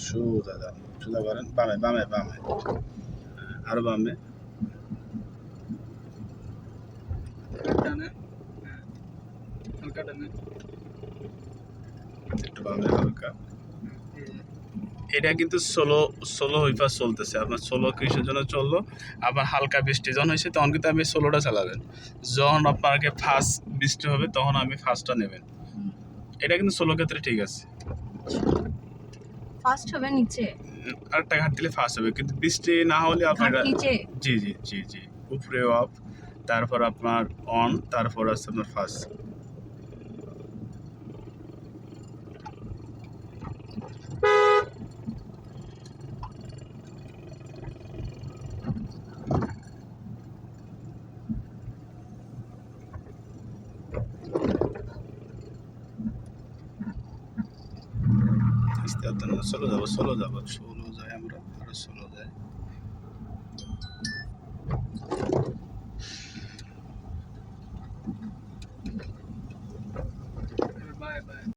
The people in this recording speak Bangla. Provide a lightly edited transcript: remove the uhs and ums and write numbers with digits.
সোজা যান, সোজা করেন, বামে বামে বামে, আরো বামে, একটু বামে হালকা। এটা কিন্তু ষোলো হইফা চলতেছে, আপনার 16 কিসের জন্য চললো, আবার হালকা বৃষ্টি যখন হয়েছে তখন কিন্তু আমি 16টা চালাবেন। যখন আপনাকে ফার্স্ট বৃষ্টি হবে তখন আমি ফার্স্টটা নেবেন। এটা কিন্তু 16 ক্ষেত্রে ঠিক আছে। ফার্স্ট হবে নিচে, আরেকটা ঘাট দিলে ফার্স্ট হবে, কিন্তু বৃষ্টি না হলে আপনার নিচে। জি জি জি জি, উপরে অফ, তারপর আপনার অন, তারপর আছে আপনার ফার্স্ট। চলো যাবো, ষোলো যাই আমরা, আরো 16